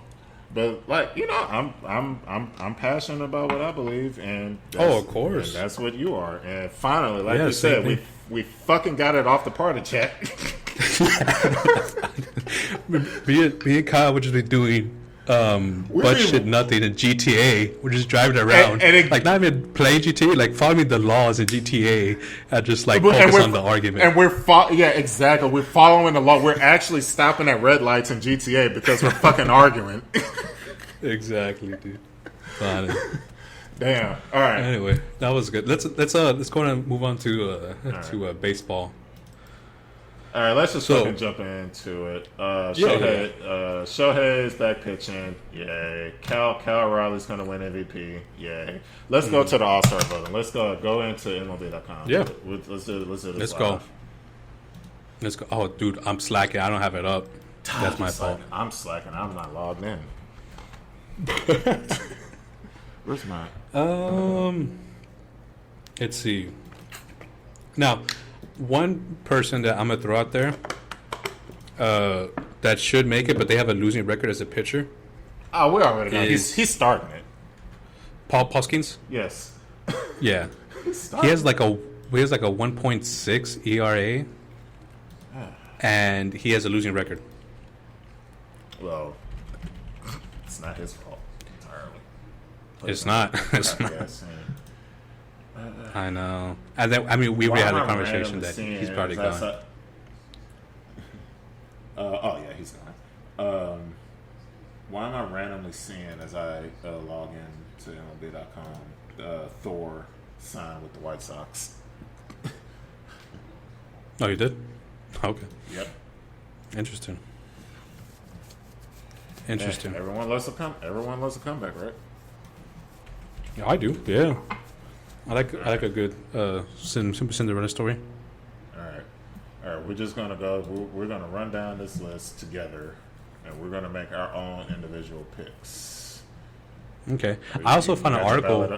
But, like, you know, I'm passionate about what I believe, and of course. And that's what you are. And finally, like you said, we fucking got it off the party chat. me and Kyle would just be doing nothing in GTA. We're just driving around, like not even playing GTA, like following the laws in GTA, and just like focus on the argument. And we're exactly. We're following the law. We're actually stopping at red lights in GTA because we're fucking arguing. Exactly, dude. Funny. Damn. All right. Anyway, that was good. Let's go and move on to baseball. All right, let's just fucking jump into it. Shohei is back pitching. Yay. Cal Raleigh's going to win MVP. Yay. Let's go to the All-Star voting. Let's go into MLB.com. Yeah. Let's do this. Let's go. Oh, dude, I'm slacking. I don't have it up. That's my fault. I'm slacking. I'm not logged in. Where's mine? Let's see. Now, one person that I'm gonna throw out there that should make it, but they have a losing record as a pitcher. Oh, we already know. He's starting it. Paul Porzingis? Yes. Yeah. He has like a 1.6 ERA, and he has a losing record. Well, it's not his fault entirely. It's not. It's not. I know. And then, we already had a conversation that he's probably gone. He's gone. Why am I randomly seeing as I log in to MLB.com Thor signed with the White Sox? Oh, you did? Okay. Yep. Interesting. Hey, everyone loves a comeback, right? Yeah, I do. Yeah. I like a good Cinderella story. All right. We're just gonna go. We're gonna run down this list together, and we're gonna make our own individual picks. Okay. I also found an article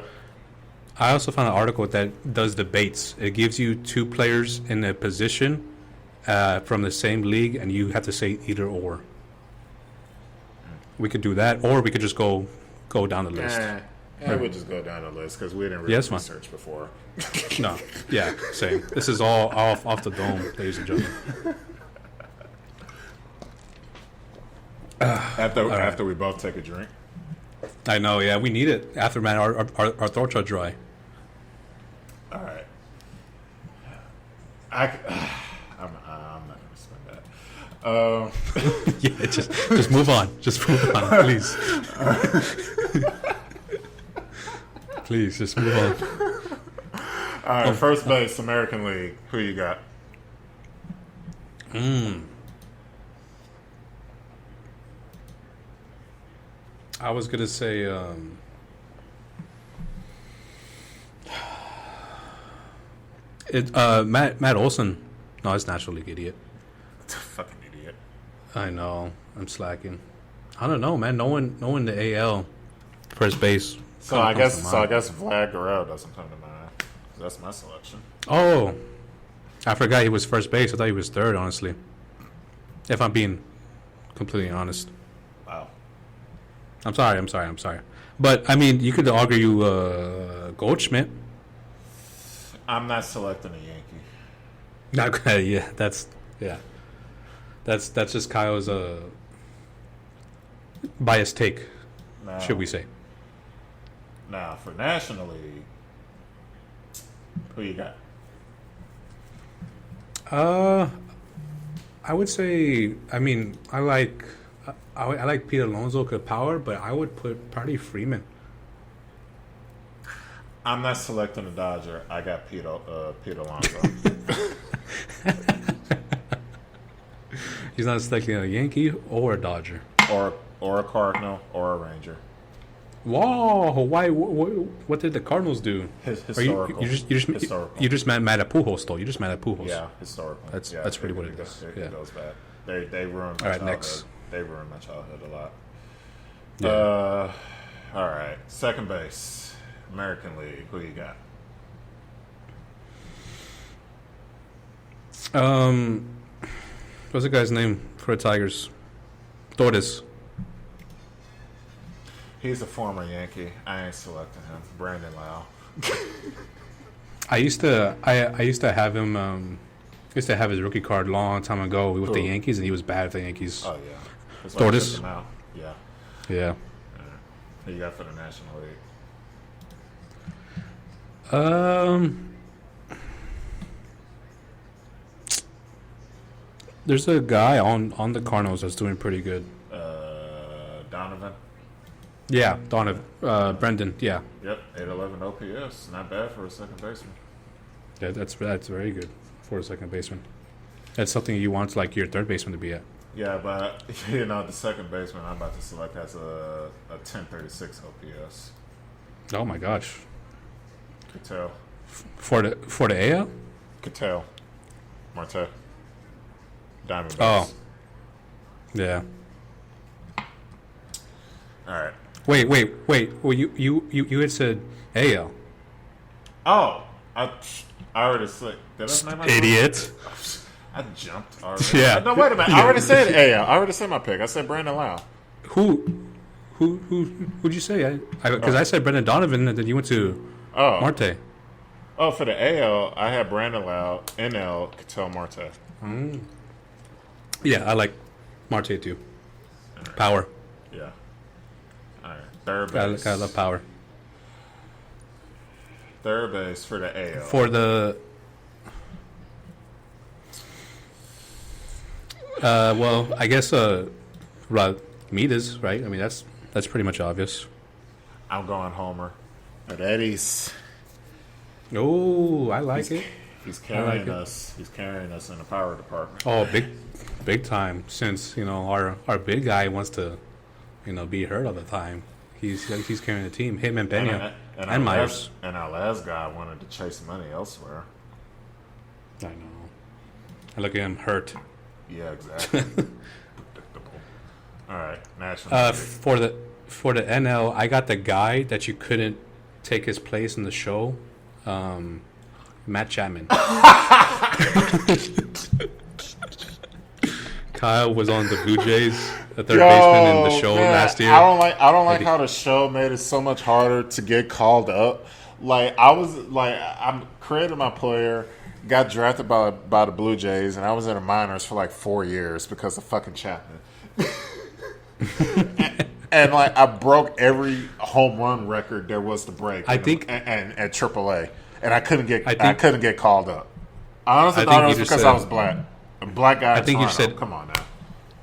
that does debates. It gives you two players in a position from the same league, and you have to say either or. We could do that, or we could just go down the list. Yeah, we'll just go down the list because we didn't really Yes, man. research before. No, yeah, same. This is all off the dome, ladies and gentlemen. After we both take a drink. I know, yeah, we need it after, man. Our throats are dry. All right. I'm not gonna spend that. Yeah, just move on. Just move on, please. Please, just move on. All right, first base, American League. Who you got? I was gonna say Matt Olson. No, it's National League, idiot. Fucking idiot. I know. I'm slacking. I don't know, man. No one in the AL first base. So I guess Vlad Guerrero doesn't come to mind. That's my selection. Oh, I forgot he was first base. I thought he was third, honestly. If I'm being completely honest. Wow. I'm sorry. But, I mean, you could argue Goldschmidt. I'm not selecting a Yankee. Not good. Yeah, that's just Kyle's biased take, Now, should we say. Now, for National League, who you got? I would say, I mean, I like Pete Alonso, good power, but I would put probably Freeman. I'm not selecting a Dodger. I got Pete Alonso. He's not selecting a Yankee or a Dodger. or a Cardinal or a Ranger. Whoa! Why? What did the Cardinals do? Historical. Historical. You just mad at Pujols though. You just mad at Pujols. Yeah, historical. That's really what it is. It Yeah. goes back. They ruined my All right, childhood. next. They ruined my childhood a lot. Yeah. All right. Second base, American League. Who you got? What's the guy's name for the Tigers? Torres. He's a former Yankee. I ain't selecting him. Brandon Lau. I used to have him. Used to have his rookie card long time ago with the Who? Yankees, and he was bad at the Yankees. Oh yeah. That's why I Torres? took him out. Yeah. Yeah. Who you got for the National League? There's a guy on the Cardinals that's doing pretty good. Donovan. Yeah, Donovan, Brendan. Yeah, Yep, 811 OPS. Not bad for a second baseman. yeah, that's very good for a second baseman. That's something you want like your third baseman to be at. Yeah, but the second baseman I'm about to select has a 1036 OPS. Oh my gosh, Could tell. for the AL. Could tell. Marte. Diamondbacks. Oh. Yeah. All right. Wait. Well, you had said AL. Oh, I already said. Did I name my Idiot. I jumped already. Yeah. No, wait a minute. I already said AL. I already said my pick. I said Brandon Lau. Who'd you say? Because I said Brendan Donovan, and then you went to Marte. Oh, for the AL, I had Brandon Lau, NL, Ketel Marte. Yeah, I like Marte too. Power. Yeah. All right. Third base. I love power. Third base for the AL. For the well, I guess Midas, right? I mean, that's pretty much obvious. I'm going Homer. At Eddie's. Oh, I like it. He's carrying it. us. He's carrying us in the power department. Oh, big time. Since our big guy wants to, be hurt all the time. He's carrying the team. Him and Pena and Myers. And our last guy wanted to chase money elsewhere. I know. And look at him hurt. Yeah, exactly. Predictable. All right, National League. For the NL, I got the guy that you couldn't take his place in the show, Matt Chapman. Kyle was on the Blue Jays. the third baseman in the show last year. I don't like how the show made it so much harder to get called up. Like I'm created my player, got drafted by the Blue Jays, and I was in the minors for like 4 years because of fucking Chapman. and like I broke every home run record there was to break. At AAA, and I couldn't get called up. I honestly thought it was because I was black. A black guy. I think you said, "Come on now."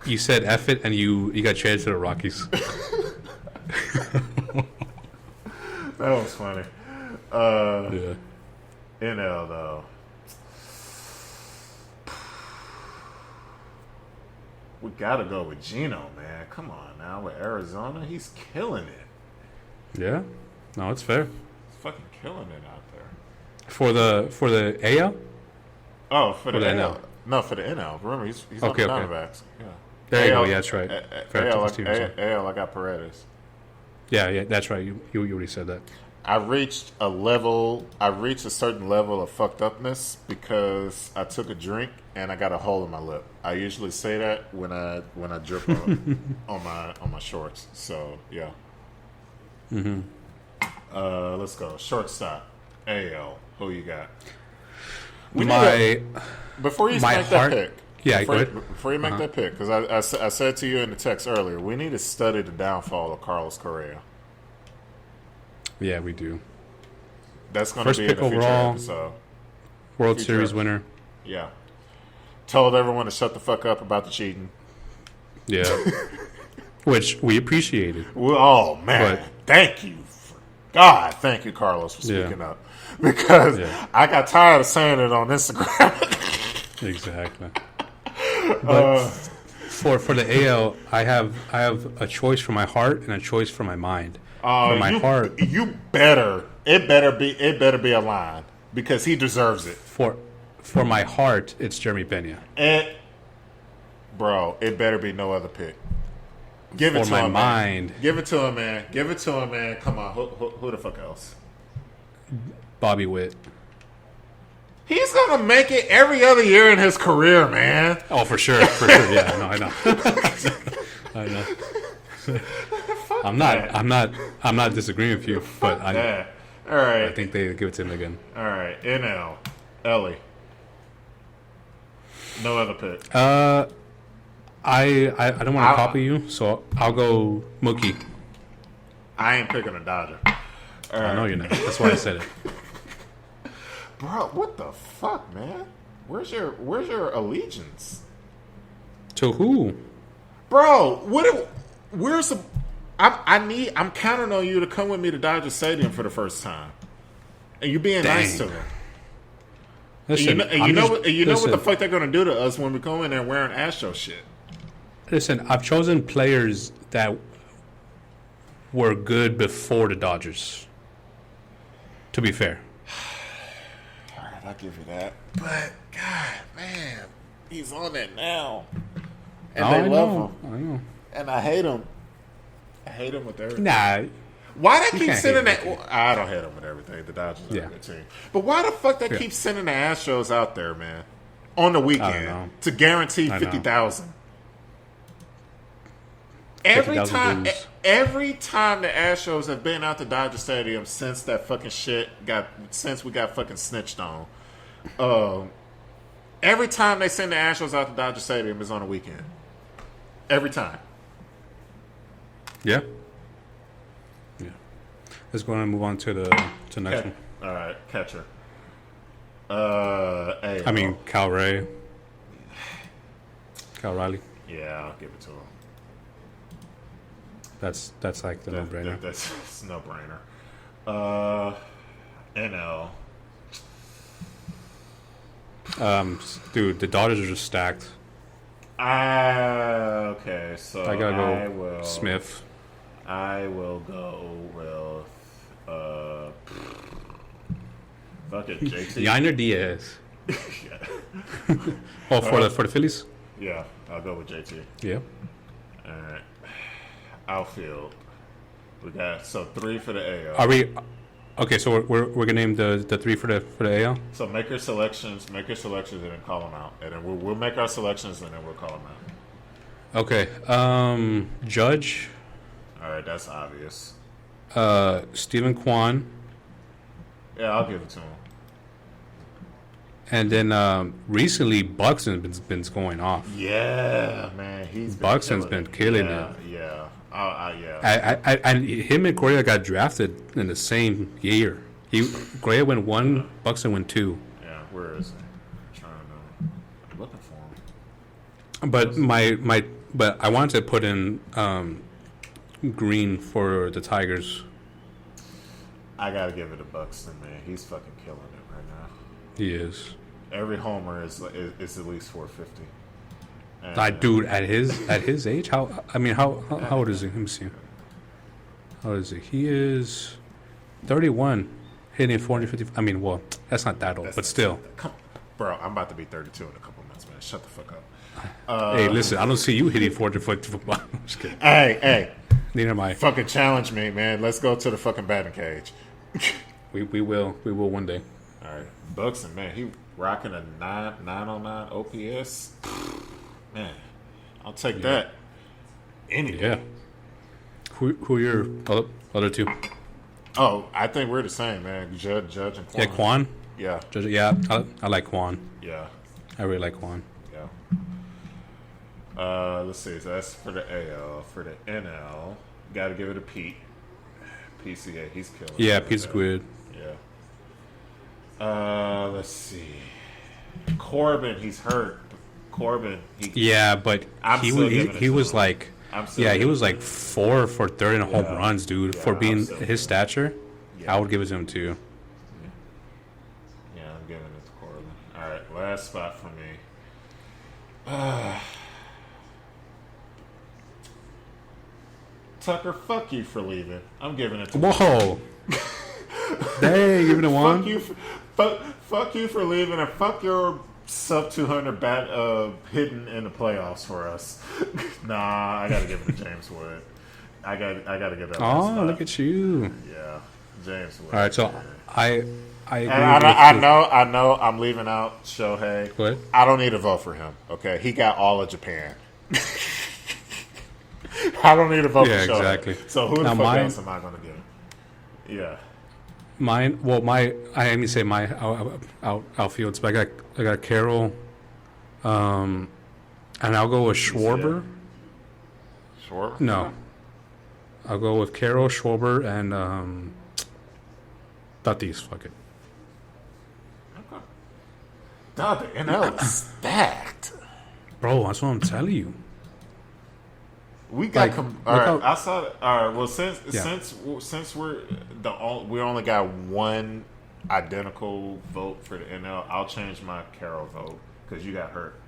You said F it, and you got traded to the Rockies. That was funny. Yeah. NL though. We gotta go with Geno, man. Come on now, with Arizona, he's killing it. Yeah. No, it's fair. He's fucking killing it out there. For the AL? Oh, for the NL. NL. No, for the NL. Remember, he's on Okay, the okay. Diamondbacks. Yeah. There you AL, go. Yeah, that's right. AL, I got Paredes. Yeah, that's right. You already said that. I reached a certain level of fucked upness because I took a drink and I got a hole in my lip. I usually say that when I drip on my shorts. So yeah. Mm-hmm. Let's go. Shortstop. AL. Who you got? Before you make that pick. Yeah, go ahead. Before you make that pick, because I said to you in the text earlier, we need to study the downfall of Carlos Correa. Yeah, we do. That's going to be in the future episode. World Series winner. Yeah. Told everyone to shut the fuck up about the cheating. Yeah. Which we appreciated. Well, oh, man. Thank you. God, thank you, Carlos, for speaking up. Because I got tired of saying it on Instagram. Exactly. But for the AL, I have a choice for my heart and a choice for my mind. For my heart, it better be a line because he deserves it. For my heart, it's Jeremy Pena. Bro, it better be no other pick. Give it to him, man. For my mind, give it to him, man. Give it to him, man. Come on, who the fuck else? Bobby Witt. He's gonna make it every other year in his career, man. Oh, for sure. Yeah, I know. I know. I'm not disagreeing with you, but all right. I think they give it to him again. All right, NL, Ellie. No other pick. I don't want to copy you, so I'll go Mookie. I ain't picking a Dodger. I know you're not. That's why I said it. Bro, what the fuck, man? Where's your allegiance? To who? Bro, I'm counting on you to come with me to Dodger Stadium for the first time. And you being nice to them. Listen, you know what the fuck they're gonna do to us when we go in there wearing Astro shit. Listen, I've chosen players that were good before the Dodgers. To be fair. All right, I'll give you that. But God, man, he's on it now, and they love him. I know, and I hate him. I hate him with everything. Nah. Why they keep sending that? Well, I don't hate them with everything. The Dodgers are a good team. But why the fuck they keep sending the Astros out there, man, on the weekend to guarantee 50,000? Every time the Astros have been out to Dodger Stadium since that fucking shit since we got fucking snitched on. Every time they send the Astros out to Dodger Stadium is on a weekend. Every time. Yeah. Let's go on and move on to the next one. All right, catcher. Cal Raleigh. Yeah, I'll give it to him. That's like the no-brainer. That's no-brainer. NL. Dude, the Dodgers are just stacked. Okay, so I gotta go Smith. I will go with fuck it, JT. Yainer Diaz. Yeah. For the Phillies? Yeah, I'll go with JT. Yeah. All right. Outfield. We got 3 for the AL. Are we okay? So we're gonna name the 3 for the AL. So make your selections, and then call them out, and then we'll make our selections, and then we'll call them Okay. Judge, All right, that's obvious. Stephen Kwan, Yeah, I'll give it to him. and then recently Buxton's been going off. Yeah, man, Buxton's been killing yeah, it. Yeah, yeah. And him and Correa got drafted in the same year. Correa went 1, Buxton went 2. Yeah, where is he? I'm looking for him. But I wanted to put in Green for the Tigers. I gotta give it to Buxton, man. He's fucking killing it right now. He is. Every homer is at least 450. And, Dude, at his age, how old is he? Let me see. How old is he? He is 31, hitting 450. I mean, well, that's not that old, but still. Come, bro, I'm about to be 32 in a couple months, man. Shut the fuck up. Hey, listen, I don't see you hitting 450 football. I'm just kidding. Hey. Neither am I. Fucking challenge me, man. Let's go to the fucking batting cage. We will one day. All right, Buxton, man, he rocking a 909 OPS. Man, I'll take that. Any Yeah. Who are your other two? Oh, I think we're the same, man. Judge, and Quan. Yeah, Quan. Yeah, Judge, yeah, I like Quan. yeah, I really like Quan. yeah. Let's see. So that's for the AL. For the NL, got to give it a Pete. PCA, he's killing. Yeah, it. Pete's good. Yeah. Let's see. Corbin, he's hurt. Corbin, Yeah, but he was like, he was like 4 for 30 in home runs, dude. For being his stature, I would give it to him too. Yeah, I'm giving it to Corbin. All right, last spot for me. Tucker, fuck you for leaving. I'm giving it to Whoa. Dang, giving it one. Fuck you for leaving, and fuck your sub 200 bat hitting in the playoffs for us. Nah, I gotta give it to James Wood. I gotta give it. Oh, look at you. Yeah, James Wood. All right, so I agree. I know. I'm leaving out Shohei. What? I don't need to vote for him. Okay, he got all of Japan. I don't need to vote for Shohei. Exactly. So who the fuck else am I going to give? Yeah. Mine. Well, I didn't say my outfields, but I got Carroll, and I'll go with Schwarber. Schwarber? No, I'll go with Carroll, Schwarber, and Tatis. Fuck it. Okay. Dog, the NL is stacked. Bro, that's what I'm telling you. We got Like, all right. I saw it. All right. Well, since we only got one identical vote for the NL, I'll change my Carroll vote because you got hurt.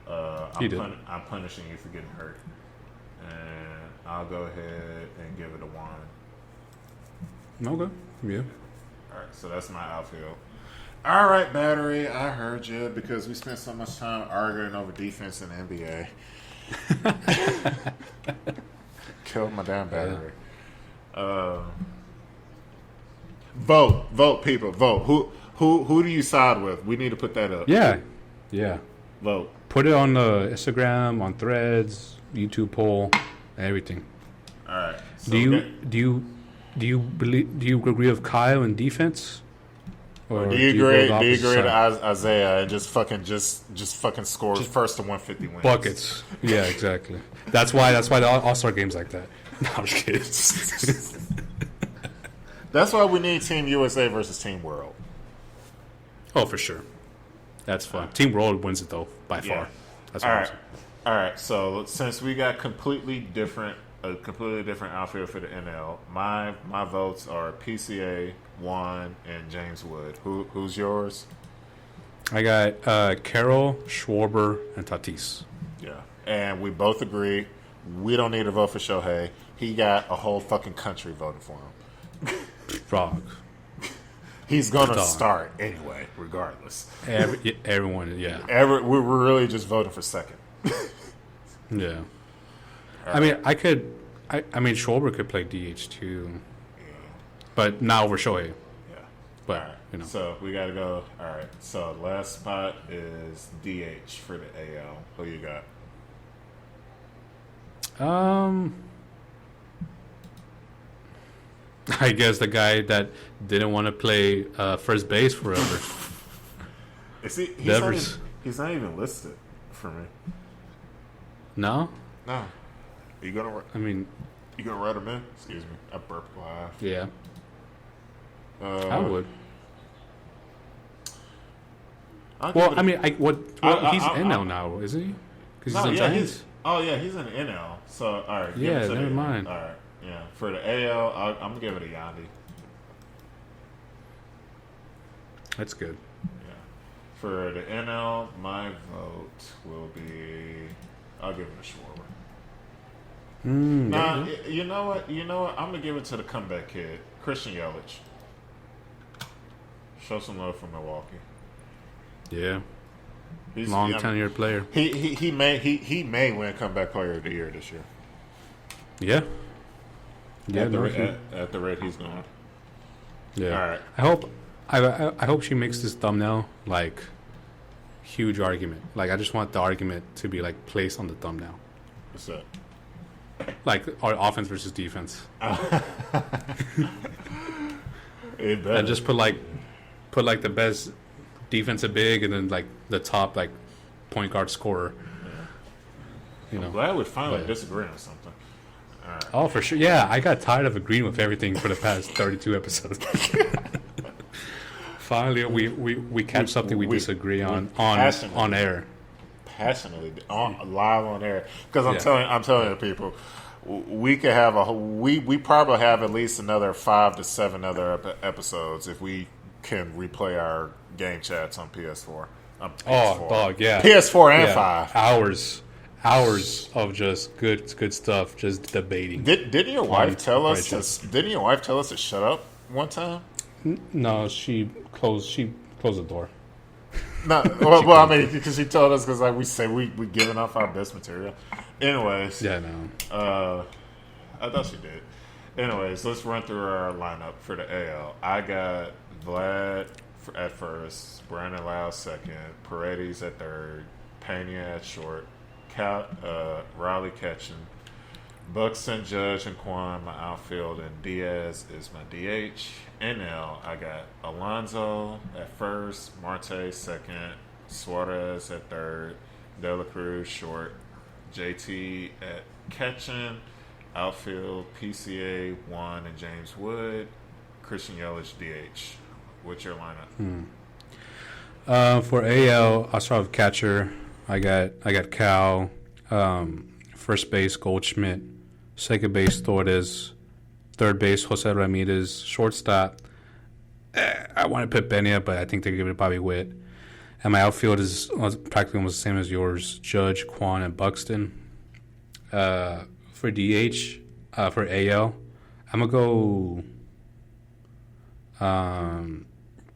I'm punishing you for getting hurt, and I'll go ahead and give it a 1. Okay. Yeah. All right. So that's my outfield. All right, battery. I heard you because we spent so much time arguing over defense in the NBA. Killed my damn battery. Vote, people, vote. Who do you side with? We need to put that up. Yeah. Vote. Put it on Instagram, on Threads, YouTube poll, everything. All right. So Do you agree with Kyle in defense? Or do you agree go the opposite to side? Isaiah and just fucking score first to 150 wins? Buckets. Yeah, exactly. That's why the All-Star game's like that. No, I'm just kidding. That's why we need Team USA versus Team World. Oh, for sure. That's fun. Team World wins it though by far. That's what I'm saying. All right. So since we got a completely different outfield for the NL, my votes are PCA, Juan, and James Wood. Who's yours? I got Carroll, Schwarber, and Tatis. Yeah, and we both agree we don't need to vote for Shohei. He got a whole fucking country voting for him. Frog. He's gonna start anyway, regardless. Everyone, yeah. We're really just voting for second. Yeah. I mean, Schwarber could play DH too, but not over Shohei. Yeah. But all right. So we got to go. All right. So last spot is DH for the AL. Who you got? I guess the guy that didn't want to play first base forever. Is he? He's not even listed for me. No? No. You gonna? I mean, you gonna write him in? Excuse me. I burped live. yeah. I would. Well, I mean, he's NL now, isn't he? Because he's on Giants. He's in NL. So, all right. Yeah, never mind. All right. Yeah. For the AL, I'm going to give it a Yandy. That's good. Yeah. For the NL, my vote will be, I'll give it a Schwarber. Nah, you know what? I'm going to give it to the comeback kid, Christian Yelich. Show some love for Milwaukee. Yeah. He's long tenured player. He may win comeback player of the year this year. Yeah. Yeah. At the rate he's going. Yeah. All right. I hope she makes this thumbnail like huge argument. Like I just want the argument to be like placed on the thumbnail. What's that? Like our offense versus defense. And just put like the best defensive big and then like the top like point guard scorer. Yeah. I'm glad we finally disagree on something. All right. Oh, for sure. Yeah, I got tired of agreeing with everything for the past 32 episodes. Finally, we catch something we disagree on air. Passionately live on air because I'm telling you people, we could have we probably have at least another 5 to 7 other episodes if we can replay our game chats on PS4. PS4. Oh, dog, yeah. PS4 and 5. Hours of just good stuff, just debating. Didn't your wife tell us to shut up one time? No, she closed the door. No, well, I mean, because she told us because like we say we giving off our best material. Anyways, yeah, no. I thought she did. Anyways, let's run through our lineup for the AL. I got Vlad at first, Brandon Lau second, Paredes at third, Pena at short, Cal Raleigh catching, Buxton, Judge, and Quan my outfield, and Diaz is my DH. NL, I got Alonso at first, Marte second, Suarez at third, De La Cruz short, JT at catching, outfield PCA 1 and James Wood, Christian Yelich DH. What's your lineup? For AL, I'll start with catcher. I got Cal, first base Goldschmidt, second base Torres, third base Jose Ramirez, shortstop. I want to put Benia, but I think they're giving it Bobby Witt. And my outfield is practically almost the same as yours: Judge, Quan, and Buxton. For DH, for AL, I'm gonna go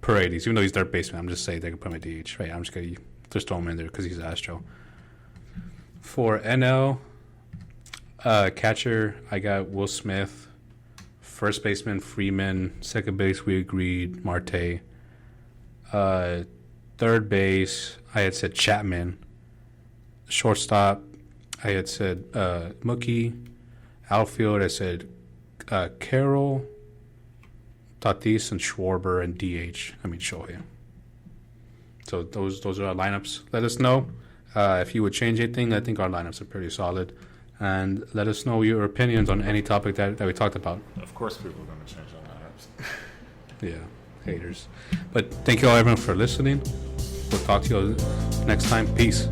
Paredes. Even though he's third baseman, I'm just saying they can put my DH. Right? I'm just gonna just throw him in there because he's Astro. For NL, catcher, I got Will Smith. First baseman Freeman. Second base, we agreed, Marte. Third base, I had said Chapman. Shortstop, I had said Mookie. Outfield, I said Carroll, Tatis, and Schwarber, and DH. I mean Shohei. So those are our lineups. Let us know if you would change anything. I think our lineups are pretty solid. And let us know your opinions on any topic that we talked about. Of course people are going to change our lineups. Yeah, haters. But thank you all everyone for listening. We'll talk to you next time. Peace.